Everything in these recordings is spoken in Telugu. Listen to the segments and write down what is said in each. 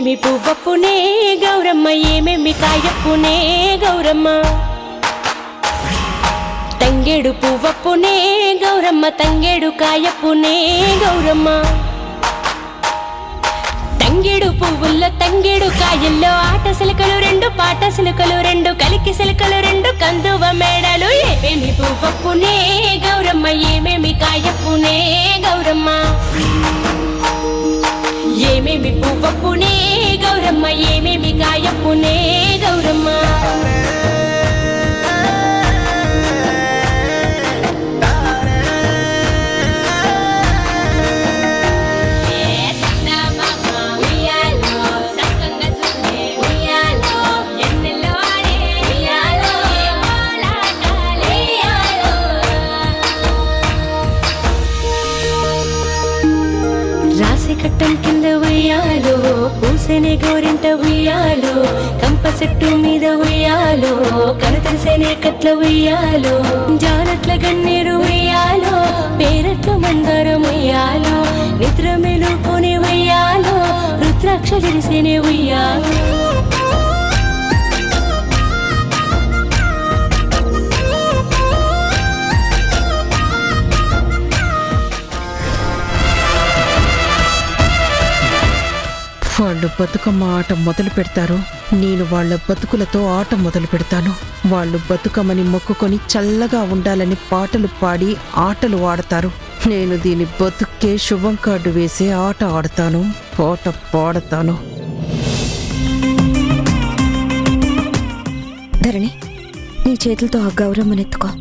ఏమేమి పువ్వప్పునే గౌరమ్మ, ఏమేమి కాయప్పునే గౌరమ్మ. తంగేడు పువ్వప్పునే గౌరమ్మ, తంగేడు కాయప్పునే గౌరమ్మ. తంగేడు పువ్వుల్లో తంగేడు కాయల్లో ఆట సిలకలు రెండు, పాట సిలకలు రెండు, కలికి సిలకలు రెండు, కందువ మేడలు. ఏమేమి పువ్వప్పునే గౌరమ్మ, ఏమేమి కాయప్పునే గౌరమ్మ. ఏమేమి పువ్వప్పునే గౌరమ్మ, ఏమేమి కాయప్పునే గౌరమ్మ. కట్టం కింద ఉయ్యాలో, పూసెనే గోరింట ఉయ్యాలో, కంప చెట్టు మీద ఉయ్యాలో, కనతరిసేనే కట్ల ఉయ్యాలో, జానట్ల గన్నేరు ఉయ్యాలో, పేరట్ల మందారం ఉయ్యాలో, నిద్ర మెలుకొని ఉయ్యాలో, రుద్రాక్షలిరిసేనే ఉయ్యాలో. వాళ్ళు బతుకమ్మ ఆట మొదలు పెడతారు, నేను వాళ్ళ బతుకులతో ఆట మొదలు పెడతాను. వాళ్ళు బతుకమ్మని మొక్కుకొని చల్లగా ఉండాలని పాటలు పాడి ఆటలు ఆడతారు. నేను దీని బతుక్కే శుభం కార్డు వేసే ఆట ఆడతాను, పాట పాడతాను. ధరణి, నీ చేతులతో ఆ గౌరమ్మనెత్తుకో.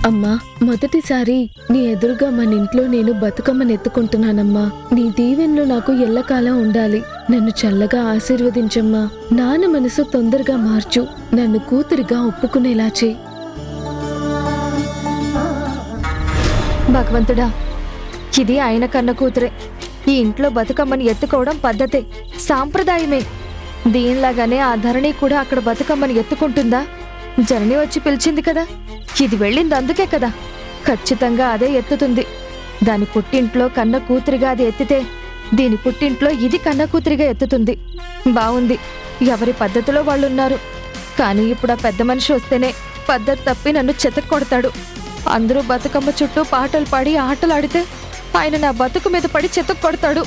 అమ్మా, మొదటిసారి నీ ఎదురుగా మన ఇంట్లో నేను బతుకమ్మనెత్తుకుంటున్నానమ్మా. నీ దీవెనలు నాకు ఎల్లకాలం ఉండాలి. నన్ను చల్లగా ఆశీర్వదించమ్మా. నాన్న మనసు తొందరగా మార్చు. నన్ను కూతురిగా ఒప్పుకునేలా చేయి. భగవంతుడా, ఇది ఆయన కన్న కూతురే. ఈ ఇంట్లో బతుకమ్మని ఎత్తుకోవడం పద్ధతే, సాంప్రదాయమే. దీనిలాగానే ఆ ధరణి కూడా అక్కడ బతుకమ్మని ఎత్తుకుంటుందా? జరణి వచ్చి పిలిచింది కదా, ఇది వెళ్ళింది అందుకే కదా. ఖచ్చితంగా అదే ఎత్తుతుంది. దాని పుట్టింట్లో కన్న కూతురిగా అది ఎత్తితే, దీని పుట్టింట్లో ఇది కన్న కూతురిగా ఎత్తుతుంది. బావుంది, ఎవరి పద్ధతిలో వాళ్ళున్నారు. కానీ ఇప్పుడు ఆ పెద్ద మనిషి వస్తేనే పద్ధతి తప్పి నన్ను చెతక్కొడతాడు. అందరూ బతుకమ్మ చుట్టూ పాటలు పాడి ఆటలాడితే ఆయన నా బతుకు మీద పడి చెతక్కొడతాడు.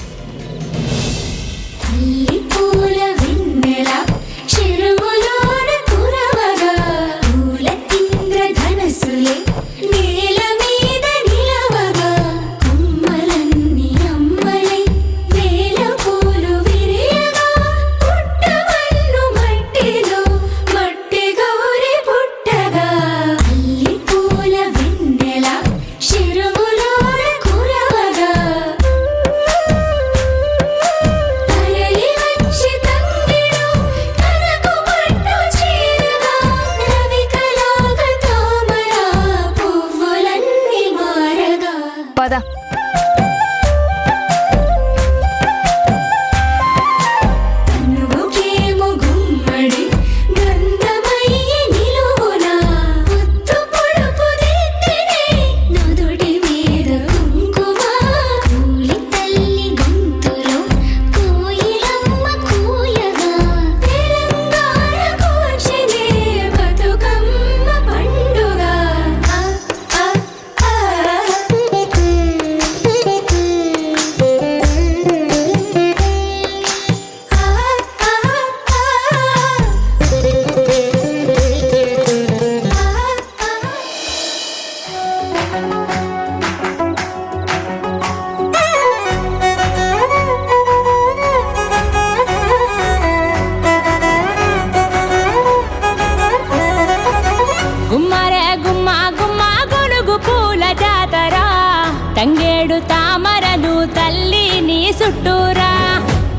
తంగేడు తామరలు తల్లి నీ చుట్టూరా,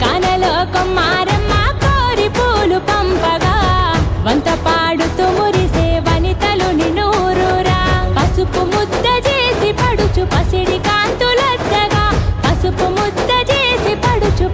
కానలో కొమ్మారమ్మ కోరి పూలు పంపగా, వంత పాడుతూ మురిసే వనితలు నినూరురా. పసుపు ముద్ద చేసి పడుచు పసిడి కాంతులద్దగా, పసుపు ముద్ద చేసి పడుచు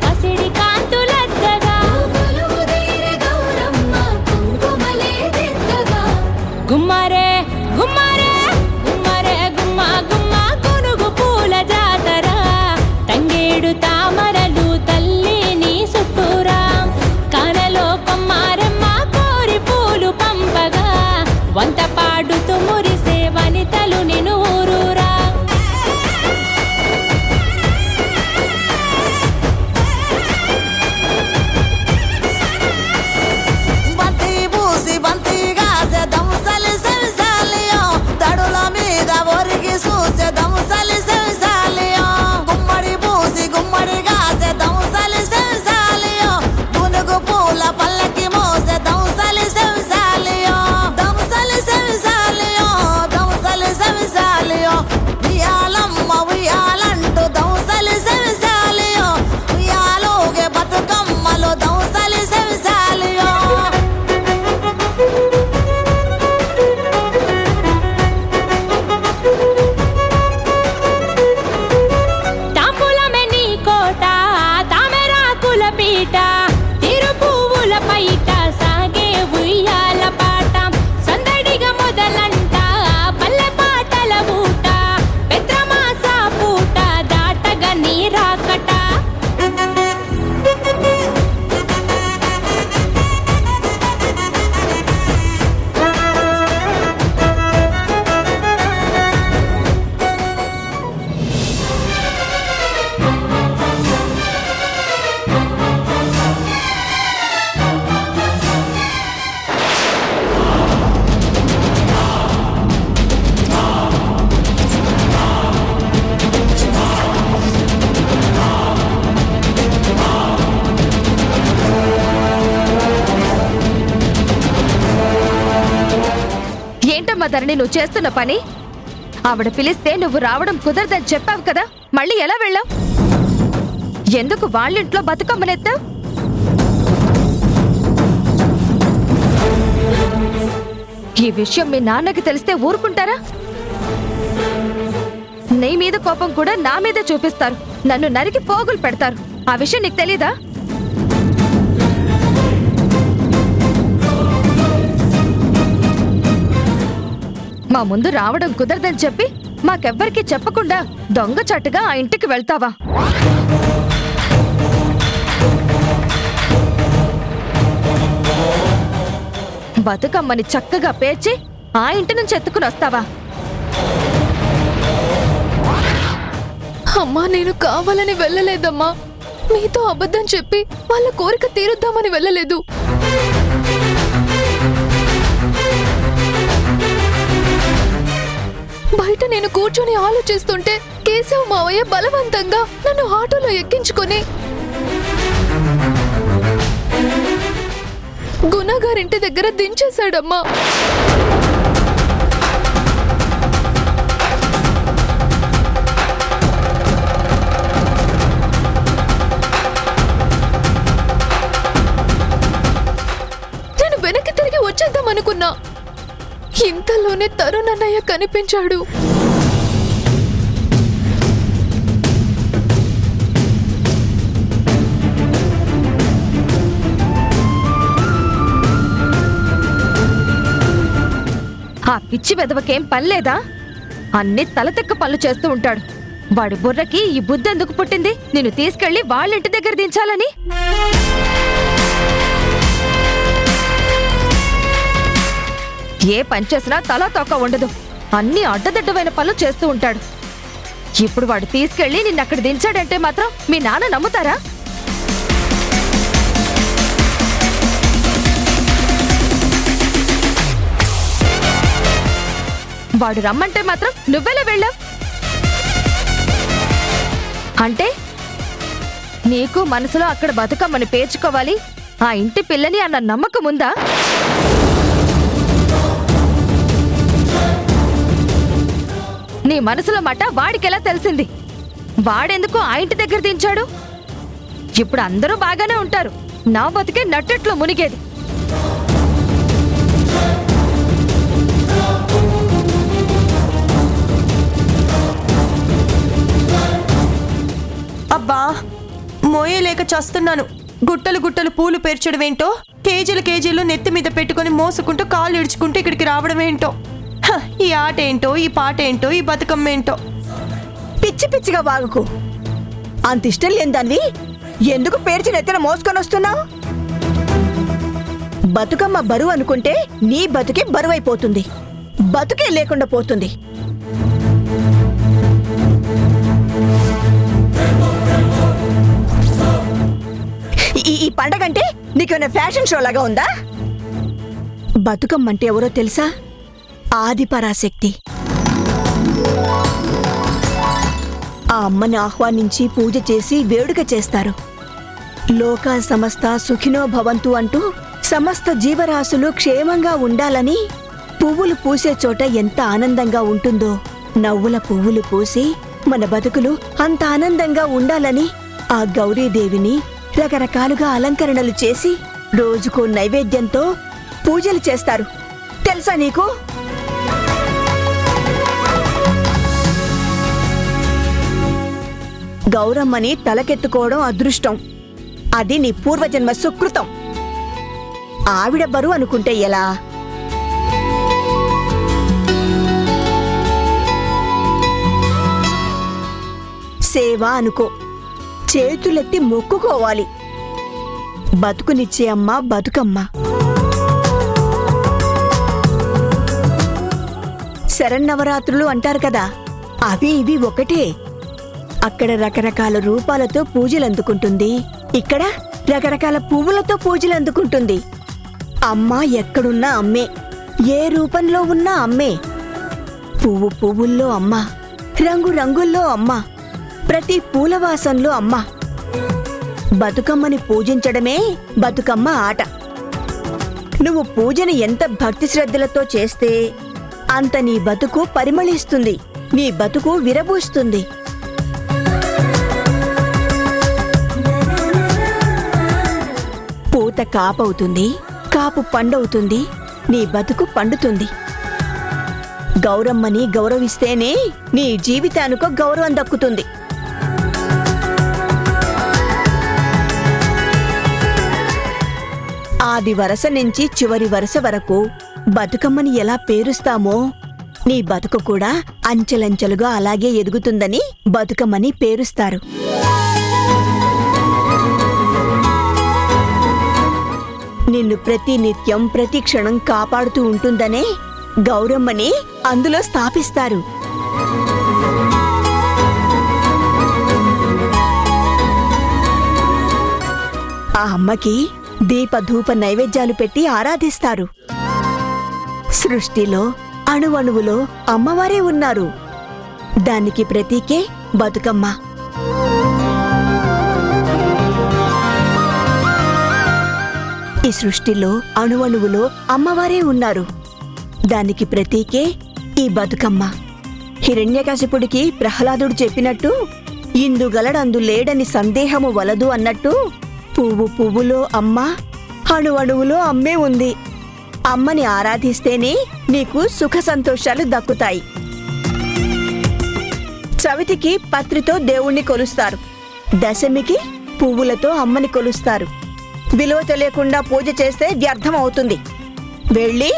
ధరణి నువ్వు చేస్తున్న పని? ఆవిడ పిలిస్తే నువ్వు రావడం కుదరదని చెప్పావు కదా, మళ్ళీ ఎలా వెళ్ళావు? ఎందుకు వాళ్ళింట్లో బతుకమ్మనెత్తావు? ఈ విషయం మీ నాన్నకి తెలిస్తే ఊరుకుంటారా? నీ మీద కోపం కూడా నా మీద చూపిస్తారు, నన్ను నరికి పోగులు పెడతారు. ఆ విషయం నీకు తెలీదా? మా ముందు రావడం కుదరదని చెప్పి మాకెవ్వరికీ చెప్పకుండా దొంగచాటుగా ఆ ఇంటికి వెళ్తావా? బతుకమ్మని చక్కగా పేర్చి ఆ ఇంటి నుంచి ఎత్తుకుని వస్తావా? అమ్మా, నేను కావాలని వెళ్ళలేదమ్మా. మీతో అబద్ధం చెప్పి వాళ్ళ కోరిక తీరుద్దామని వెళ్ళలేదు. బయట నేను కూర్చొని ఆలోచిస్తుంటే కేశవ్ మావయ్య బలవంతంగా నన్ను ఆటోలో ఎక్కించుకొని గుణగారింటి దగ్గర దించేశాడమ్మా. నేను వెనక్కి తిరిగి వచ్చేద్దామనుకున్నా. ఇంతలోనే తరుణ్ అన్నయ్య కనిపించాడు. ఆ పిచ్చి వెదవకేం పనిలేదా? అన్ని తలతెక్క పనులు చేస్తూ ఉంటాడు. వాడి బుర్రకి ఈ బుద్ధి ఎందుకు పుట్టింది? నిన్ను తీసుకెళ్లి వాళ్ళింటి దగ్గర దించాలని. ఏ పని చేసినా తలా తోక ఉండదు. అన్ని అడ్డదిడ్డమైన పనులు చేస్తూ ఉంటాడు. ఇప్పుడు వాడు తీసుకెళ్లి నిన్నక్కడ దించాడంటే మాత్రం మీ నాన్న నమ్ముతారా? వాడు రమ్మంటే మాత్రం నువ్వెలా వెళ్ళావు? అంటే నీకు మనసులో అక్కడ బతుకమ్మని పేర్చుకోవాలి, ఆ ఇంటి పిల్లని అన్న నమ్మకం ఉందా? నీ మనసులో మాట వాడికెలా తెలిసింది? వాడెందుకు ఆ ఇంటి దగ్గర దించాడు? ఇప్పుడు అందరూ బాగానే ఉంటారు, నా బతికే నట్టెట్లో మునిగేది. అబ్బా, మోయలేక చస్తున్నాను. గుట్టలు గుట్టలు పూలు పేర్చడమేంటో, కేజీలు కేజీలు నెత్తి మీద పెట్టుకుని మోసుకుంటూ కాళ్ళు ఇడుచుకుంటూ ఇక్కడికి రావడమేంటో. ఈ ఆట ఏంటో, ఈ పాట ఏంటో, ఈ బతుకమ్మ ఏంటో. పిచ్చి పిచ్చిగా వాగుకు. అంత ఇష్టం లేని దాన్ని ఎందుకు పేర్చి నెత్తిన మోసుకొని వస్తున్నావు? బతుకమ్మ బరువు అనుకుంటే నీ బతుకే బరువైపోతుంది, బతుకే లేకుండా పోతుంది. ఈ పండగంటే నీకేమైనా ఫ్యాషన్ షో లాగా ఉందా? బతుకమ్మంటే ఎవరో తెలుసా? ఆదిపరాశక్తి. ఆ అమ్మని ఆహ్వానించి పూజ చేసి వేడుక చేస్తారు. లోకా సమస్త సుఖినో భవంతు అంటూ సమస్త జీవరాశులు క్షేమంగా ఉండాలని పువ్వులు పూసే చోట ఎంత ఆనందంగా ఉంటుందో, నవ్వుల పువ్వులు పూసి మన బతుకులు అంత ఆనందంగా ఉండాలని ఆ గౌరీదేవిని రకరకాలుగా అలంకరణలు చేసి రోజుకో నైవేద్యంతో పూజలు చేస్తారు. తెలుసా నీకు? గౌరమ్మని తలకెత్తుకోవడం అదృష్టం. అది నీ పూర్వజన్మ సుకృతం. ఆవిడ బరువు అనుకుంటే ఎలా? సేవ అనుకో, చేతులెత్తి మొక్కుకోవాలి. బతుకునిచ్చే అమ్మ బతుకమ్మ. శరన్నవరాత్రులు అంటారు కదా, అవి ఇవి ఒకటే. అక్కడ రకరకాల రూపాలతో పూజలు అందుకుంటుంది, ఇక్కడ రకరకాల పువ్వులతో పూజలు అందుకుంటుంది. అమ్మ ఎక్కడున్నా అమ్మే, ఏ రూపంలో ఉన్నా అమ్మే. పువ్వు పువ్వుల్లో అమ్మ, రంగు రంగుల్లో అమ్మ, ప్రతి పూలవాసంలో అమ్మ. బతుకమ్మని పూజించడమే బతుకమ్మ ఆట. నువ్వు పూజని ఎంత భక్తి శ్రద్ధలతో చేస్తే అంత నీ బతుకు పరిమళిస్తుంది, నీ బతుకు విరబూస్తుంది. పూత కాపవుతుంది, కాపు పండవుతుంది, నీ బతుకు పండుతుంది. గౌరమ్మని గౌరవిస్తేనే నీ జీవితానికో గౌరవం దక్కుతుంది. ఆది వరస నుంచి చివరి వరస వరకు బతుకమ్మని ఎలా పేరుస్తామో నీ బతుకు కూడా అంచెలంచెలుగా అలాగే ఎదుగుతుందని బతుకమ్మని పేరుస్తారు. నిన్ను ప్రతి నిత్యం ప్రతి క్షణం కాపాడుతూ ఉంటుందనే గౌరమ్మని అందులో స్థాపిస్తారు. ఆ అమ్మకి దీపధూప నైవేద్యాలు పెట్టి ఆరాధిస్తారు. సృష్టిలో అణువణువులో అమ్మవారే ఉన్నారు. దానికి ప్రతీకే బతుకమ్మ. ఈ సృష్టిలో అణువణువులో అమ్మవారే ఉన్నారు. దానికి ప్రతీకే ఈ బతుకమ్మ. హిరణ్యకశిపుడికి ప్రహ్లాదుడు చెప్పినట్టు ఇందుగలడందు లేడని సందేహము వలదు అన్నట్టు పువ్వు పువ్వులో అమ్మ, అణువణువులో అమ్మే ఉంది. అమ్మని ఆరాధిస్తేనే నీకు సుఖ సంతోషాలు దక్కుతాయి. చవితికి పత్రితో దేవుణ్ణి కొలుస్తారు. దశమికి పువ్వులతో అమ్మని కొలుస్తారు. విలువ తెలియకుండా పూజ చేస్తే వ్యర్థం అవుతుంది. వెళ్ళి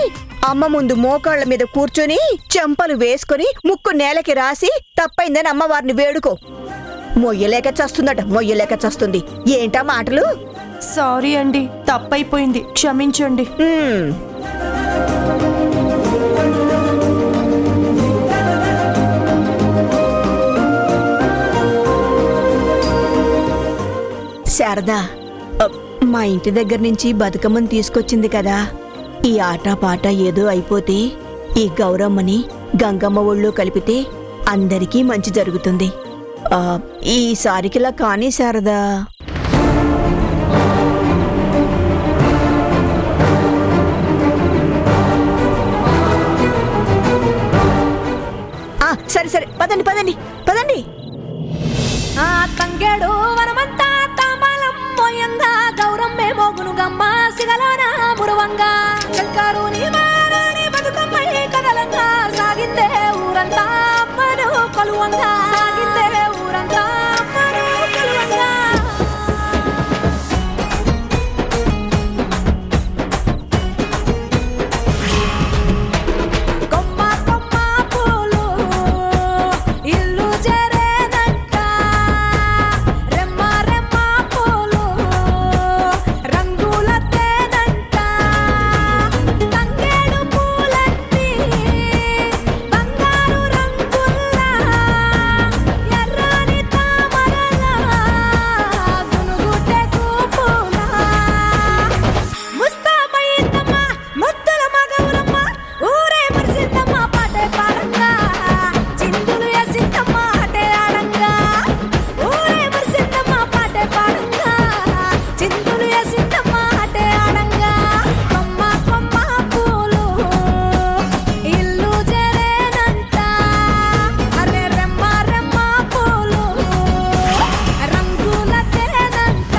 అమ్మ ముందు మోకాళ్ల మీద కూర్చొని చెంపలు వేసుకుని ముక్కు నేలకి రాసి తప్పైందని అమ్మవారిని వేడుకో. మొయ్యలేక చస్తుందట, మొయ్యలేక చస్తుంది. ఏంటా మాటలు? సారీ అండి, తప్పైపోయింది, క్షమించండి. శారదా, మా ఇంటి దగ్గర నుంచి బతుకమ్మని తీసుకొచ్చింది కదా. ఈ ఆటపాట ఏదో అయిపోతే ఈ గౌరమ్మని గంగమ్మ ఒళ్ళో కలిపితే అందరికీ మంచి జరుగుతుంది. ఈసారికిలా కానీ శారదా. సరే సరే, పదండి పదండి పదండి. తంగేడు వనమంతా తాంబాలం మోయంగా గౌరమ్మే మోగునుగమ్మ సిగలోన మురువంగా శంకరుని వారాని బతుకమ్మయ్య కదలంగా సాగిందే ఊరంతా అమ్మను కొలువంగా సాగిందే ఊరంతా అమ్మను కొలువంగా. కొమ్మ కొమ్మ పూలు ఇల్లు చేరేనంట, రెమ్మ రెమ్మ పూలు రంగుల తేనంట, తంగేడు పూలన్నీ బంగారు రంగుల్లా ఎర్రని తామరలా గునుగుటే కూపులా ముస్తాబయ్యిందమ్మ ముద్దుల మగవులమ్మ ఊరే మురిసిందమ్మ పాటే పాడంగా చిందులు వేసిందమ్మ ఆటే ఆడంగా ఊరే మురిసిందమ్మ పాటే పాడంగా చిందులు వేసిందమ్మ ఆటే ఆడంగా. కొమ్మ కొమ్మ పూలు ఇల్లు చేరేనంట, అరే రెమ్మ రెమ్మ పూలు రంగుల తేనంట.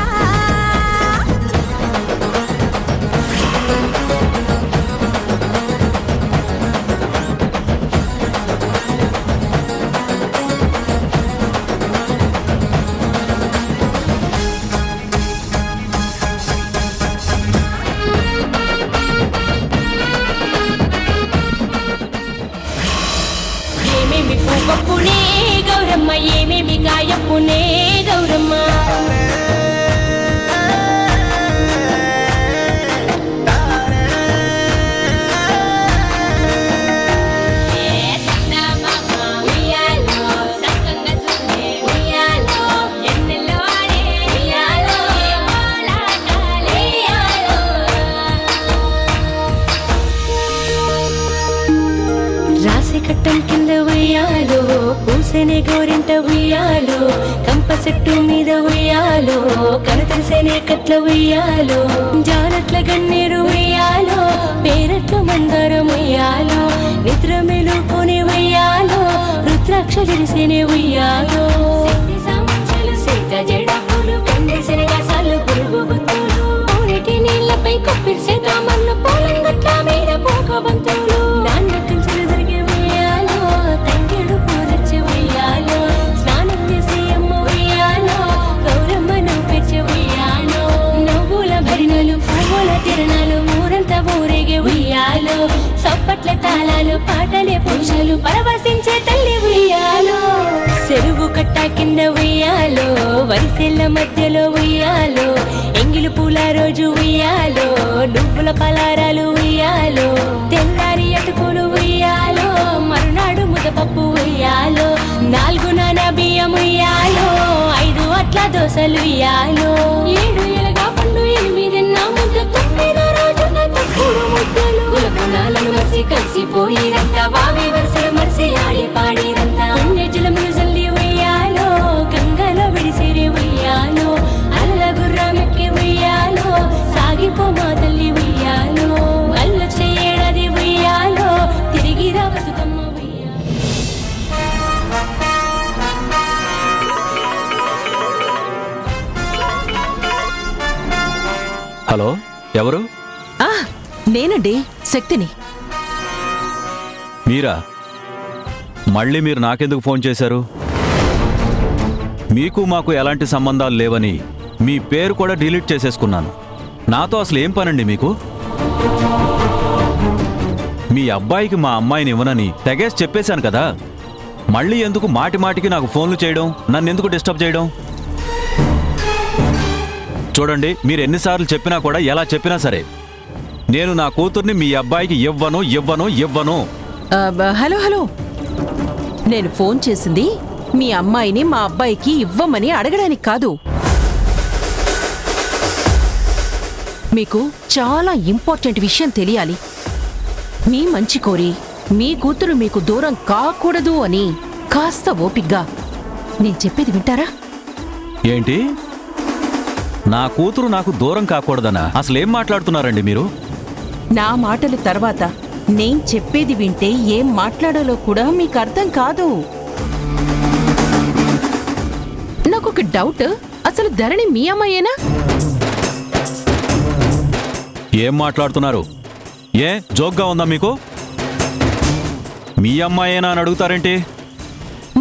ఏమేమి పువ్వప్పునే గౌరమ్మ, ఏమేమి కాయప్పునే గౌరమ్మ. రాసి కట్టం కింద ఉయ్యాలో పూసే తెలిసేనే గోరింట ఉయ్యాలో కంప చెట్టు మీద ఉయ్యాలో కను తెలిసేనే కట్ల ఉయ్యాలో జానట్ల గన్నేరు ఉయ్యాలో పేరట్ల మందారం ఉయ్యాలో నిద్ర మెలుకొని ఉయ్యాలో రుద్రాక్ష తెలిసేనే ఉయ్యాలో సీత జడపులు కందిసిన గసాలు పురుగు గుత్తులు పూనిటి నీళ్లపై కొప్పిరిసేద్దామన్న పోలంగట్ల మీద పోకబంతులు నాన్న కలిసిన జరిగే ఉయ్యాలో తంగేడు పూరచ్చే ఉయ్యాలో స్నానం చేసి అమ్మ ఉయ్యాలో గౌరమ్మను పెంచే ఉయ్యాలో నువ్వుల భరిణలు పువ్వుల తిరణాలు ఊరంతా ఊరేగే ఉయ్యాలో సప్పట్ల తాళాలు పాటలే పురుషులు పరవశించే తల్లి ఉయ్యాలో చెరువు కట్ట కింద ఉయ్యాలో వరిసెల్ల మధ్యలో ఉయ్యాలో ఎంగిలి పూల రోజు ఉయ్యాలో నువ్వుల పలారాలు ఉయ్యాలో తెల్లారి అటుకులు ఉయ్యాలో మరునాడు ముద్దపప్పు ఉయ్యాలో 4 నానా బియ్యం ఉయ్యాలో 5 అట్ల దోశలు ఉయ్యాలో 7 ఎలగా పండు 8 నా ముద్ద 9 రోజున తప్పుడు ముద్దలు కులకులాలను మసి కలిసిపోయి రంట వావి వరుసలు మరిసి ఆడి పాడి రంట జలములు జల్లి ఉయ్యాలో గంగలో విడిసిరి ఉయ్యాలో అల్ల గుర్రమెక్కి ఉయ్యాలో సాగిపో మా తల్లి ఉయ్యాలో అల్ల చేయడది ఉయ్యాలో తిరిగి రా బతుకమ్మ ఉయ్యాలో. హలో, ఎవరు? నేనండి, శక్తిని. మీరా? మళ్ళీ మీరు నాకెందుకు ఫోన్ చేశారు? మీకు మాకు ఎలాంటి సంబంధాలు లేవని మీ పేరు కూడా డిలీట్ చేసేసుకున్నాను. నాతో అసలు ఏం పనండి మీకు? మీ అబ్బాయికి మా అమ్మాయిని ఇవ్వనని తెగేసి చెప్పేశాను కదా. మళ్ళీ ఎందుకు మాటి మాటికి నాకు ఫోన్లు చేయడం, నన్ను ఎందుకు డిస్టర్బ్ చేయడం? చూడండి, మీరు ఎన్నిసార్లు చెప్పినా కూడా ఎలా చెప్పినా సరే నేను నా కూతుర్ని మీ అబ్బాయికి ఇవ్వను. హలో హలో, నేను ఫోన్ చేసింది మీ అమ్మాయిని మా అబ్బాయికి ఇవ్వమని అడగడానికి కాదు. మీకు చాలా ఇంపార్టెంట్ విషయం తెలియాలి. మీ మంచి కోరి మీ కూతురు మీకు దూరం కాకూడదు అని కాస్త ఓపిగ్గా నేను చెప్పేది వింటారా? ఏంటి? నా కూతురు నాకు దూరం కాకూడదనా? అసలేం మాట్లాడుతున్నారండి మీరు? నా మాటల తర్వాత నేను చెప్పేది వింటే ఏం మాట్లాడాలో కూడా మీకు అర్థం కాదు. నాకొక డౌట్, అసలు ధరణి మీ అమ్మాయేనా? ఏం మాట్లాడుతున్నారు? ఏ జోక్గా ఉందా మీకు? మీ అమ్మాయేనా అని అడుగుతారేంటి?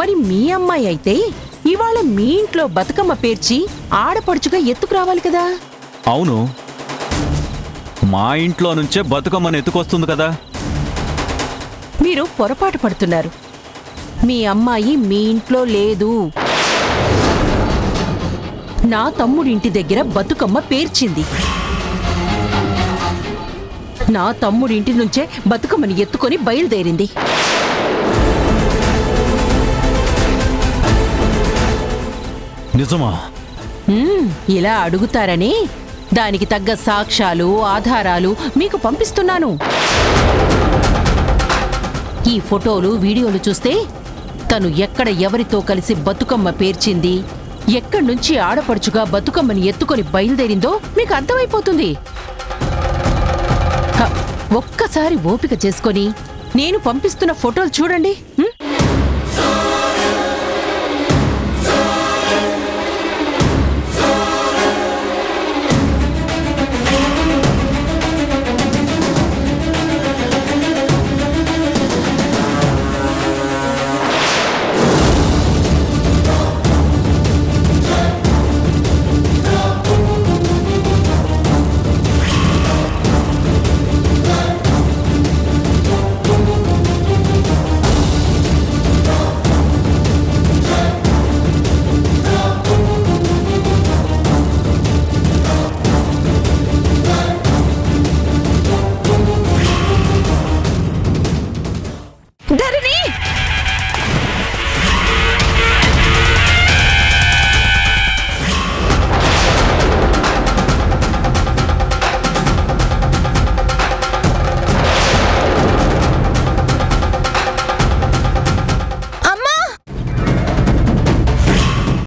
మరి మీ అమ్మాయి అయితే ఇవాళ మీ ఇంట్లో బతుకమ్మ పేర్చి ఆడపడుచుగా ఎత్తుకురావాలి కదా? అవును, మా ఇంట్లో నుంచే బతుకమ్మని ఎత్తుకొస్తుంది కదా. మీరు పొరపాటు పడుతున్నారు. మీ అమ్మాయి మీ ఇంట్లో లేదు. నా తమ్ముడింటి దగ్గర బతుకమ్మ పేర్చింది. నా తమ్ముడింటి నుంచే బతుకమ్మని ఎత్తుకొని బయలుదేరింది. నిజమా? ఇలా అడుగుతారని దానికి తగ్గ సాక్ష్యాలు, ఆధారాలు మీకు పంపిస్తున్నాను. ఈ ఫోటోలు, వీడియోలు చూస్తే తను ఎక్కడ ఎవరితో కలిసి బతుకమ్మ పేర్చింది, ఎక్కడి నుంచి ఆడపడుచుగా బతుకమ్మని ఎత్తుకొని బయలుదేరిందో మీకు అర్థమైపోతుంది. ఒక్కసారి ఓపిక చేసుకొని నేను పంపిస్తున్న ఫోటోలు చూడండి.